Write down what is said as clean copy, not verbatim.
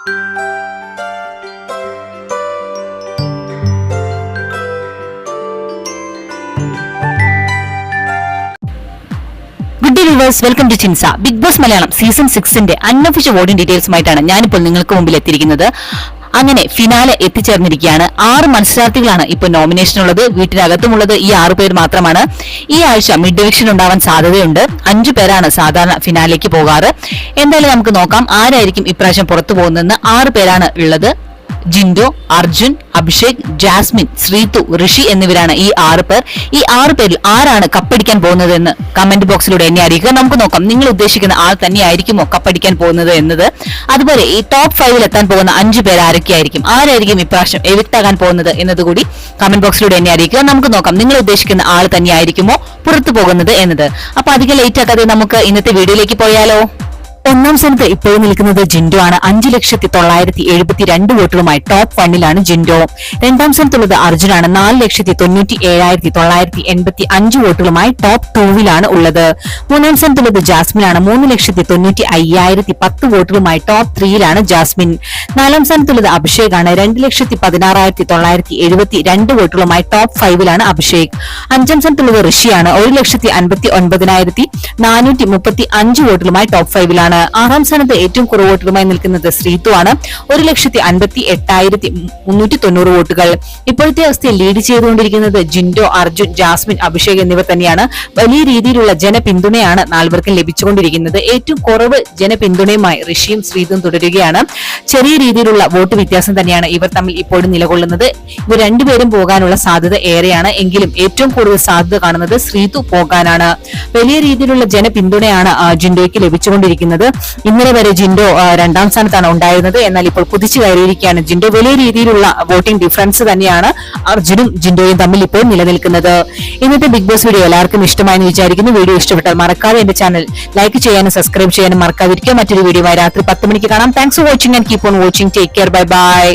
Good day viewers, welcome to ചിൻസ. Bigg Boss Malayalam season 6ന്റെ unofficial voting ഡീറ്റെയിൽസുമായിട്ടാണ് ഞാനിപ്പോൾ നിങ്ങൾക്ക് മുമ്പിൽ എത്തിയിരിക്കുന്നത്. അങ്ങനെ ഫിനാലെ എത്തിച്ചേർന്നിരിക്കുകയാണ്. 6 മത്സരാർത്ഥികളാണ് ഇപ്പോൾ നോമിനേഷൻ ഉള്ളത്. വീട്ടിനകത്തുമുള്ളത് ഈ 6 പേര് മാത്രമാണ്. ഈ ആഴ്ച മിഡ് ഡിവിഷൻ ഉണ്ടാവാൻ സാധ്യതയുണ്ട്. 5 പേരാണ് സാധാരണ ഫിനാലേക്ക് പോകാറ്. എന്തായാലും നമുക്ക് നോക്കാം ആരായിരിക്കും ഇപ്രാവശ്യം പുറത്തു പോകുന്നതെന്ന്. 6 പേരാണ് ഉള്ളത്. ജിൻഡോ, അർജുൻ, അഭിഷേക്, ജാസ്മിൻ, ശ്രീതു, ഋഷി എന്നിവരാണ് ഈ 6 പേർ. ഈ 6 പേരിൽ ആരാണ് കപ്പടിക്കാൻ പോകുന്നതെന്ന് കമന്റ് ബോക്സിലൂടെ എന്നെ അറിയിക്കുക. നമുക്ക് നോക്കാം നിങ്ങൾ ഉദ്ദേശിക്കുന്ന ആൾ തന്നെയായിരിക്കുമോ കപ്പടിക്കാൻ പോകുന്നത് എന്നത്. അതുപോലെ ഈ ടോപ്പ് 5-ൽ എത്താൻ പോകുന്ന 5 പേർ ആരായിരിക്കും ഇപ്രാവശ്യം എവിക്ട് ആകാൻ പോകുന്നത് എന്നതുകൂടി കമന്റ് ബോക്സിലൂടെ എന്നെ അറിയിക്കുക. നമുക്ക് നോക്കാം നിങ്ങൾ ഉദ്ദേശിക്കുന്ന ആൾ തന്നെയായിരിക്കുമോ പുറത്തു പോകുന്നത് എന്നത്. അപ്പൊ അധികം ലേറ്റ് ആക്കാതെ നമുക്ക് ഇന്നത്തെ വീഡിയോയിലേക്ക് പോയാലോ. 1ാം സ്ഥാനത്ത് ഇപ്പോഴും നിൽക്കുന്നത് ജിൻഡോ ആണ്. 5,972 വോട്ടുകളുമായി ടോപ്പ് 1-ലാണ് ജിൻഡോ. 2ാം സ്ഥാനത്തുള്ളത് അർജുനാണ്. 4,97,985 വോട്ടുകളുമായി ടോപ്പ് 2-ലാണ് ഉള്ളത്. 3ാം സ്ഥാനത്തുള്ളത് ജാസ്മിനാണ്. 3,95,010 വോട്ടുകളുമായി ടോപ്പ് 3-ലാണ് ജാസ്മിൻ. 4ാം സ്ഥാനത്തുള്ളത് അഭിഷേക് ആണ്. 2,16,972 വോട്ടുകളുമായി ടോപ്പ് 5-ലാണ് അഭിഷേക്. 5ാം സ്ഥാനത്തുള്ളത് ഋഷിയാണ്. 1,59,435 വോട്ടുകളുമായി ടോപ്പ് 5-ലാണ്. 6ാം സ്ഥാനത്ത് ഏറ്റവും കുറവ് വോട്ടുകളുമായി നിൽക്കുന്നത് ശ്രീതു ആണ്. 1,58,390 വോട്ടുകൾ. ഇപ്പോഴത്തെ അവസ്ഥയിൽ ലീഡ് ചെയ്തുകൊണ്ടിരിക്കുന്നത് ജിൻഡോ, അർജുൻ, ജാസ്മിൻ, അഭിഷേക് എന്നിവർ തന്നെയാണ്. വലിയ രീതിയിലുള്ള ജനപിന്തുണയാണ് 4 പേർക്കും ലഭിച്ചുകൊണ്ടിരിക്കുന്നത്. ഏറ്റവും കുറവ് ജനപിന്തുണയുമായി ഋഷിയും ശ്രീതും തുടരുകയാണ്. ചെറിയ രീതിയിലുള്ള വോട്ട് വ്യത്യാസം തന്നെയാണ് ഇവർ തമ്മിൽ ഇപ്പോഴും നിലകൊള്ളുന്നത്. ഇവർ രണ്ടുപേരും പോകാനുള്ള സാധ്യത ഏറെയാണ്. എങ്കിലും ഏറ്റവും കൂടുതൽ സാധ്യത കാണുന്നത് ശ്രീതു പോകാനാണ്. വലിയ രീതിയിലുള്ള ജനപിന്തുണയാണ് ജിൻഡോയ്ക്ക് ലഭിച്ചുകൊണ്ടിരിക്കുന്നത്. ഇന്നലെ വരെ ജിൻഡോ 2ാം സ്ഥാനത്താണ് ഉണ്ടായിരുന്നത്. എന്നാൽ ഇപ്പോൾ കുതിച്ചു കയറിയിരിക്കുകയാണ് ജിൻഡോ. വലിയ രീതിയിലുള്ള വോട്ടിംഗ് ഡിഫറൻസ് തന്നെയാണ് അർജുനും ജിൻഡോയും തമ്മിൽ ഇപ്പോൾ നിലനിൽക്കുന്നത്. ഇന്നത്തെ ബിഗ് ബോസ് വീഡിയോ എല്ലാവർക്കും ഇഷ്ടമായെന്ന് വിചാരിക്കുന്നു. വീഡിയോ ഇഷ്ടപ്പെട്ടാൽ മറക്കാതെ എന്റെ ചാനൽ ലൈക്ക് ചെയ്യാനും സബ്സ്ക്രൈബ് ചെയ്യാനും മറക്കാതിരിക്കുക. മറ്റൊരു വീഡിയോയുമായി രാത്രി 10 മണിക്ക് കാണാം. Thanks for watching and keep on watching. Take care. Bye bye.